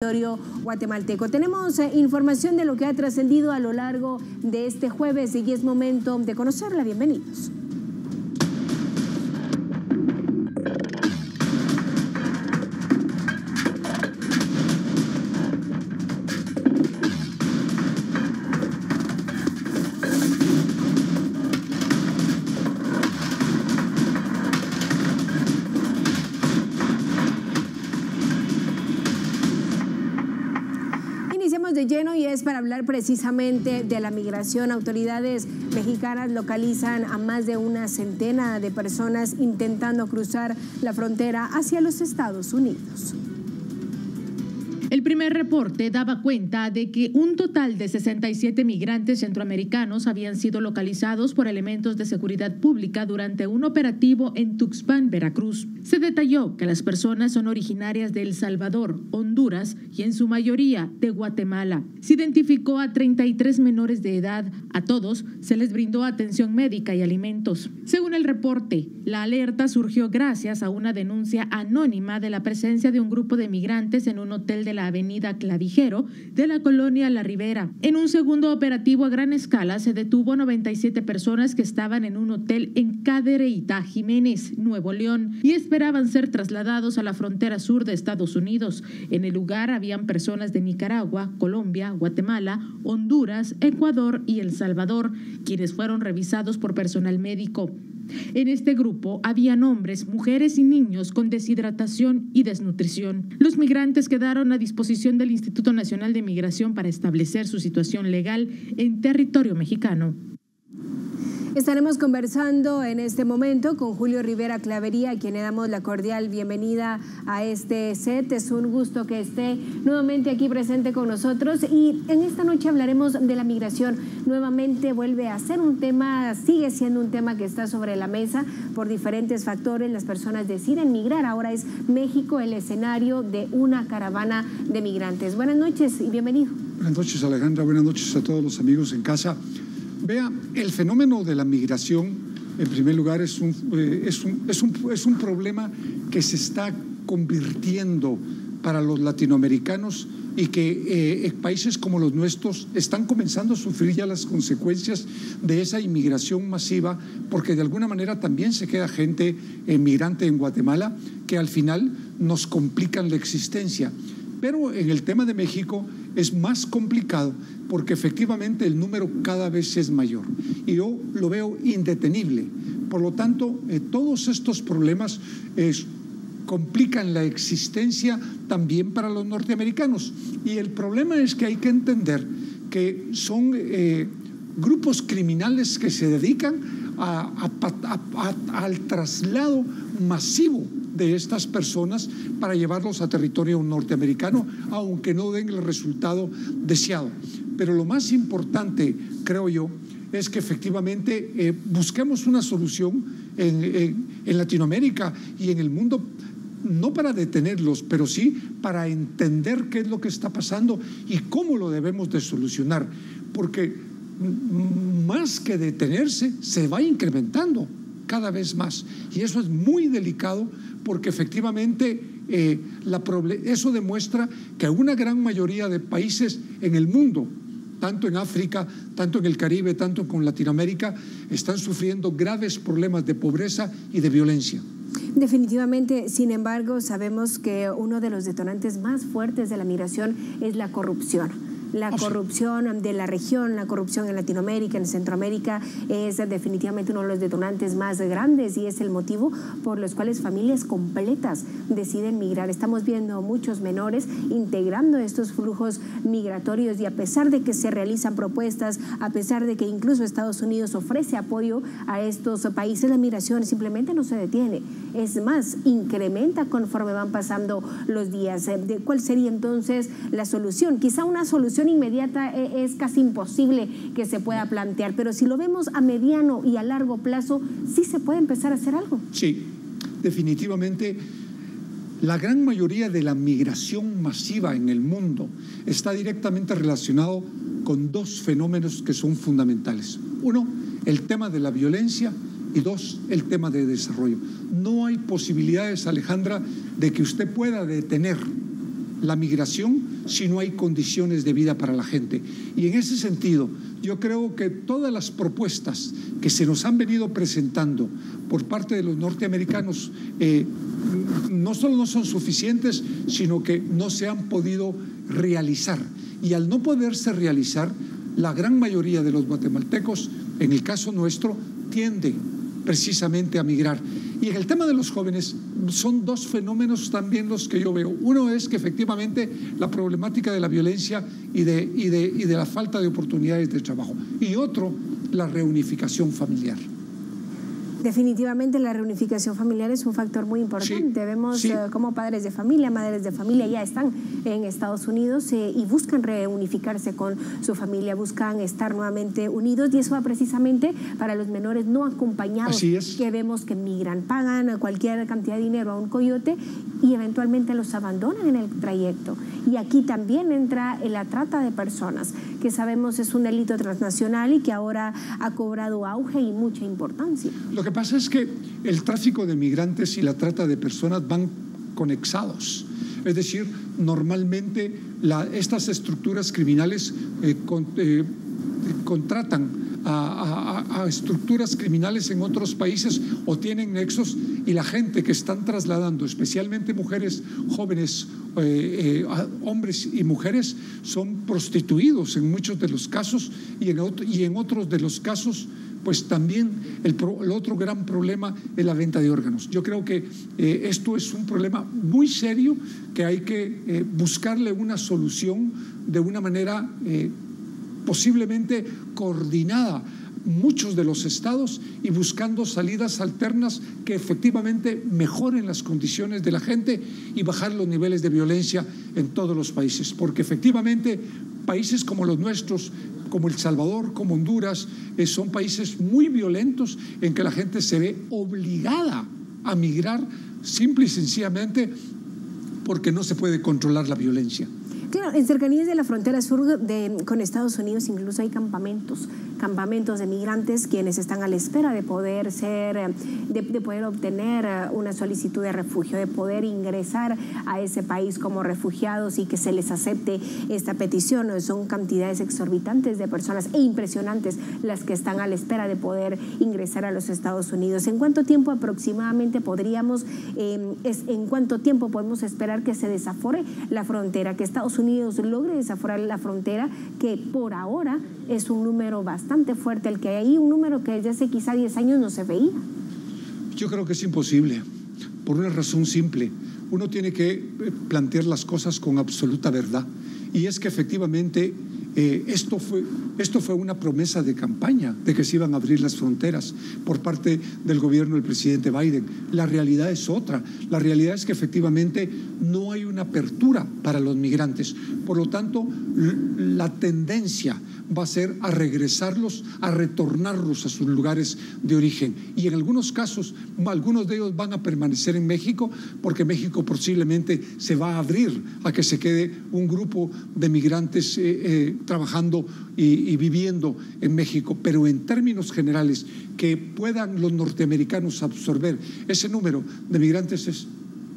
territorio guatemalteco. Tenemos información de lo que ha trascendido a lo largo de este jueves y es momento de conocerla. Bienvenidos. Iniciamos de lleno y es para hablar precisamente de la migración. Autoridades mexicanas localizan a más de una centena de personas intentando cruzar la frontera hacia los Estados Unidos. El primer reporte daba cuenta de que un total de 67 migrantes centroamericanos habían sido localizados por elementos de seguridad pública durante un operativo en Tuxpan, Veracruz. Se detalló que las personas son originarias de El Salvador, Honduras y en su mayoría de Guatemala. Se identificó a 33 menores de edad. A todos se les brindó atención médica y alimentos. Según el reporte, la alerta surgió gracias a una denuncia anónima de la presencia de un grupo de migrantes en un hotel de la avenida Clavijero de la colonia La Ribera. En un segundo operativo a gran escala se detuvo a 97 personas que estaban en un hotel en Cadereyta, Jiménez, Nuevo León, y esperaban ser trasladados a la frontera sur de Estados Unidos. En el lugar habían personas de Nicaragua, Colombia, Guatemala, Honduras, Ecuador y El Salvador, quienes fueron revisados por personal médico. En este grupo habían hombres, mujeres y niños con deshidratación y desnutrición. Los migrantes quedaron a disposición del Instituto Nacional de Migración para establecer su situación legal en territorio mexicano. Estaremos conversando en este momento con Julio Rivera Clavería, a quien le damos la cordial bienvenida a este set. Es un gusto que esté nuevamente aquí presente con nosotros y en esta noche hablaremos de la migración. Nuevamente vuelve a ser un tema, sigue siendo un tema que está sobre la mesa por diferentes factores. Las personas deciden migrar. Ahora es México el escenario de una caravana de migrantes. Buenas noches y bienvenido. Buenas noches, Alejandra. Buenas noches a todos los amigos en casa. Vea, el fenómeno de la migración, en primer lugar, es un problema que se está convirtiendo para los latinoamericanos y que países como los nuestros están comenzando a sufrir ya las consecuencias de esa inmigración masiva, porque de alguna manera también se queda gente migrante en Guatemala que al final nos complican la existencia. Pero en el tema de México es más complicado porque efectivamente el número cada vez es mayor y yo lo veo indetenible. Por lo tanto, todos estos problemas complican la existencia también para los norteamericanos. Y el problema es que hay que entender que son grupos criminales que se dedican al traslado masivo de estas personas para llevarlos a territorio norteamericano, aunque no den el resultado deseado. Pero lo más importante, creo yo, es que efectivamente busquemos una solución en Latinoamérica y en el mundo, no para detenerlos, pero sí para entender qué es lo que está pasando y cómo lo debemos de solucionar, porque más que detenerse, se va incrementando cada vez más y eso es muy delicado porque efectivamente eso demuestra que una gran mayoría de países en el mundo, tanto en África, tanto en el Caribe, tanto con Latinoamérica, están sufriendo graves problemas de pobreza y de violencia. Definitivamente, sin embargo, sabemos que uno de los detonantes más fuertes de la migración es la corrupción. La corrupción de la región, la corrupción en Latinoamérica, en Centroamérica, es definitivamente uno de los detonantes más grandes y es el motivo por los cuales familias completas deciden migrar. Estamos viendo muchos menores integrando estos flujos migratorios y a pesar de que se realizan propuestas, a pesar de que incluso Estados Unidos ofrece apoyo a estos países, la migración simplemente no se detiene. Es más, incrementa conforme van pasando los días. ¿Cuál sería entonces la solución? Quizá una solución inmediata es casi imposible que se pueda plantear, pero si lo vemos a mediano y a largo plazo, sí se puede empezar a hacer algo. Sí, definitivamente la gran mayoría de la migración masiva en el mundo está directamente relacionado con dos fenómenos que son fundamentales. Uno, el tema de la violencia y dos, el tema de desarrollo. No hay posibilidades, Alejandra, de que usted pueda detener la migración si no hay condiciones de vida para la gente. Y en ese sentido, yo creo que todas las propuestas que se nos han venido presentando por parte de los norteamericanos no solo no son suficientes, sino que no se han podido realizar. Y al no poderse realizar, la gran mayoría de los guatemaltecos, en el caso nuestro, tiende precisamente a migrar. Y en el tema de los jóvenes son dos fenómenos también los que yo veo. Uno es que efectivamente la problemática de la violencia y de la falta de oportunidades de trabajo. Y otro, la reunificación familiar. Definitivamente la reunificación familiar es un factor muy importante. Vemos cómo padres de familia, madres de familia ya están en Estados Unidos y buscan reunificarse con su familia, buscan estar nuevamente unidos, y eso va precisamente para los menores no acompañados que vemos que migran, pagan cualquier cantidad de dinero a un coyote y eventualmente los abandonan en el trayecto. Y aquí también entra la trata de personas, que sabemos es un delito transnacional y que ahora ha cobrado auge y mucha importancia. Lo que pasa es que el tráfico de migrantes y la trata de personas van conexados. Es decir, normalmente estas estructuras criminales contratan a estructuras criminales en otros países o tienen nexos, y la gente que están trasladando, especialmente mujeres jóvenes, hombres y mujeres, son prostituidos en muchos de los casos, y en otros de los casos pues también el otro gran problema es la venta de órganos. Yo creo que esto es un problema muy serio que hay que buscarle una solución de una manera posiblemente coordinada, muchos de los estados, y buscando salidas alternas que efectivamente mejoren las condiciones de la gente y bajar los niveles de violencia en todos los países, porque efectivamente países como los nuestros, como El Salvador, como Honduras, son países muy violentos en que la gente se ve obligada a migrar simple y sencillamente porque no se puede controlar la violencia. Claro, en cercanías de la frontera sur con Estados Unidos incluso hay campamentos de migrantes quienes están a la espera de poder obtener una solicitud de refugio, de poder ingresar a ese país como refugiados y que se les acepte esta petición. Son cantidades exorbitantes de personas e impresionantes las que están a la espera de poder ingresar a los Estados Unidos. ¿En cuánto tiempo aproximadamente podemos esperar que se desafore la frontera, que Estados Unidos logre desaforar la frontera, que por ahora es un número bastante fuerte, el que hay un número que desde hace quizá 10 años no se veía? Yo creo que es imposible, por una razón simple. Uno tiene que plantear las cosas con absoluta verdad, y es que efectivamente esto fue una promesa de campaña de que se iban a abrir las fronteras por parte del gobierno del presidente Biden. La realidad es otra. La realidad es que efectivamente no hay una apertura para los migrantes. Por lo tanto, la tendencia va a ser a regresarlos, a retornarlos a sus lugares de origen. Y en algunos casos, algunos de ellos van a permanecer en México, porque México posiblemente se va a abrir a que se quede un grupo de migrantes trabajando y viviendo en México. Pero en términos generales, que puedan los norteamericanos absorber ese número de migrantes es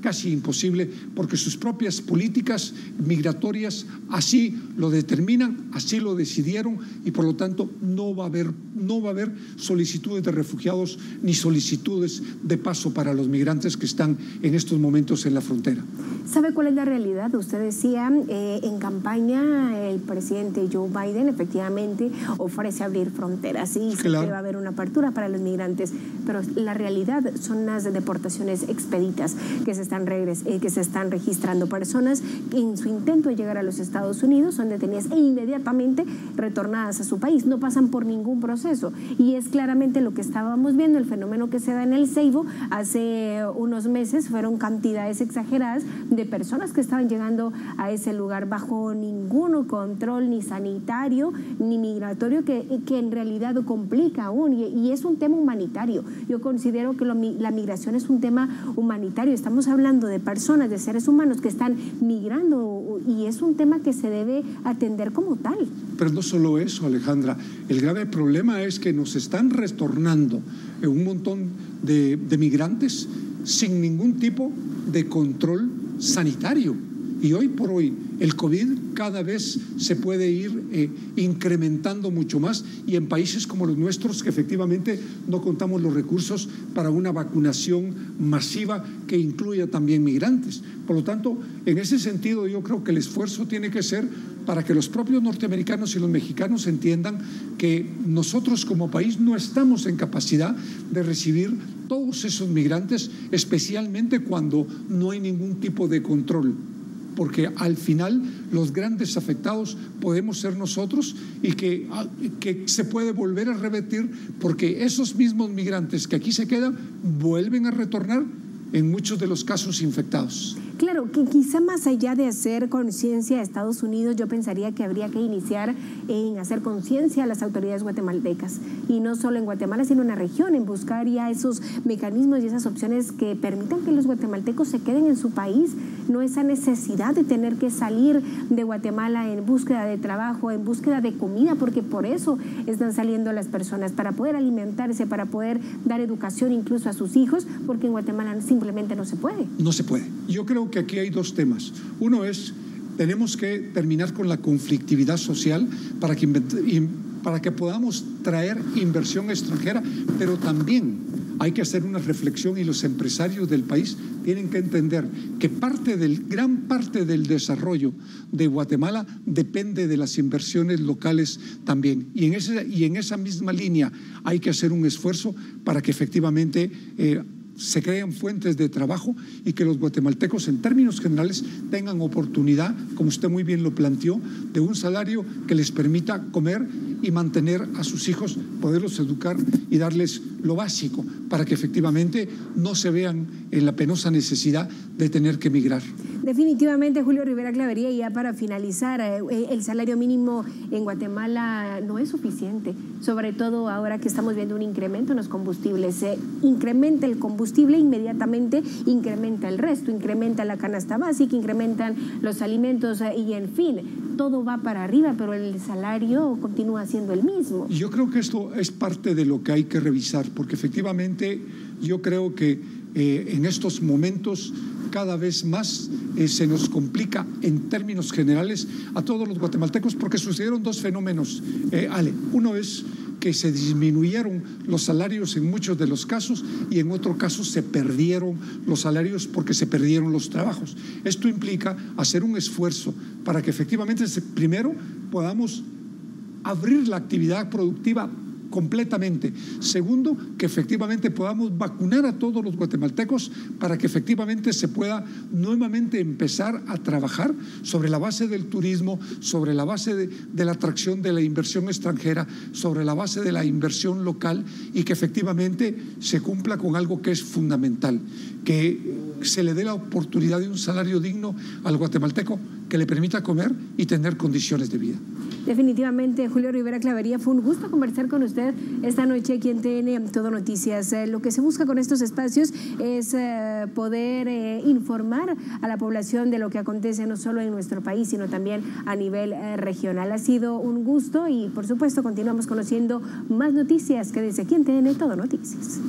casi imposible, porque sus propias políticas migratorias así lo determinan, así lo decidieron, y por lo tanto no va a haber solicitudes de refugiados ni solicitudes de paso para los migrantes que están en estos momentos en la frontera. ¿Sabe cuál es la realidad? Usted decía en campaña el presidente Joe Biden efectivamente ofrece abrir fronteras y dice que va a haber una apertura para los migrantes, pero la realidad son las deportaciones expeditas que se están registrando. Personas que en su intento de llegar a los Estados Unidos son detenidas e inmediatamente retornadas a su país, no pasan por ningún proceso, y es claramente lo que estábamos viendo, el fenómeno que se da en el Ceibo. Hace unos meses fueron cantidades exageradas de personas que estaban llegando a ese lugar bajo ningún control ni sanitario ni migratorio, que en realidad complica aún, y es un tema humanitario. Yo considero que la migración es un tema humanitario. Estamos hablando de personas, de seres humanos que están migrando, y es un tema que se debe atender como tal. Pero no solo eso, Alejandra, el grave problema es que nos están retornando un montón de migrantes sin ningún tipo de control sanitario. Y hoy por hoy el COVID cada vez se puede ir incrementando mucho más, y en países como los nuestros, que efectivamente no contamos los recursos para una vacunación masiva que incluya también migrantes. Por lo tanto, en ese sentido yo creo que el esfuerzo tiene que ser para que los propios norteamericanos y los mexicanos entiendan que nosotros como país no estamos en capacidad de recibir todos esos migrantes, especialmente cuando no hay ningún tipo de control, porque al final los grandes afectados podemos ser nosotros, y que se puede volver a revertir, porque esos mismos migrantes que aquí se quedan vuelven a retornar en muchos de los casos infectados. Claro, que quizá más allá de hacer conciencia a Estados Unidos, yo pensaría que habría que iniciar en hacer conciencia a las autoridades guatemaltecas, y no solo en Guatemala, sino en la región, en buscar ya esos mecanismos y esas opciones que permitan que los guatemaltecos se queden en su país, no esa necesidad de tener que salir de Guatemala en búsqueda de trabajo, en búsqueda de comida, porque por eso están saliendo las personas, para poder alimentarse, para poder dar educación incluso a sus hijos, porque en Guatemala simplemente no se puede. No se puede. Yo creo que aquí hay dos temas. Uno es, tenemos que terminar con la conflictividad social para que podamos traer inversión extranjera, pero también hay que hacer una reflexión, y los empresarios del país tienen que entender que gran parte del desarrollo de Guatemala depende de las inversiones locales también. Y en esa misma línea hay que hacer un esfuerzo para que efectivamente se creen fuentes de trabajo, y que los guatemaltecos en términos generales tengan oportunidad, como usted muy bien lo planteó, de un salario que les permita comer y mantener a sus hijos, poderlos educar y darles lo básico para que efectivamente no se vean en la penosa necesidad de tener que emigrar. Definitivamente, Julio Rivera Clavería, ya para finalizar, el salario mínimo en Guatemala no es suficiente, sobre todo ahora que estamos viendo un incremento en los combustibles. Se incrementa el combustible, inmediatamente incrementa el resto, incrementa la canasta básica, incrementan los alimentos y en fin, todo va para arriba, pero el salario continúa siendo el mismo. Yo creo que esto es parte de lo que hay que revisar, porque efectivamente yo creo que en estos momentos cada vez más se nos complica en términos generales a todos los guatemaltecos, porque sucedieron dos fenómenos, Ale. Uno es que se disminuyeron los salarios en muchos de los casos, y en otros casos se perdieron los salarios porque se perdieron los trabajos. Esto implica hacer un esfuerzo para que efectivamente primero podamos abrir la actividad productiva completamente. Segundo, que efectivamente podamos vacunar a todos los guatemaltecos para que efectivamente se pueda nuevamente empezar a trabajar sobre la base del turismo, sobre la base de la atracción de la inversión extranjera, sobre la base de la inversión local, y que efectivamente se cumpla con algo que es fundamental, que se le dé la oportunidad de un salario digno al guatemalteco que le permita comer y tener condiciones de vida. Definitivamente, Julio Rivera Clavería, fue un gusto conversar con usted esta noche aquí en TN Todo Noticias. Lo que se busca con estos espacios es poder informar a la población de lo que acontece no solo en nuestro país, sino también a nivel regional. Ha sido un gusto, y por supuesto continuamos conociendo más noticias. Quédese aquí en TN Todo Noticias.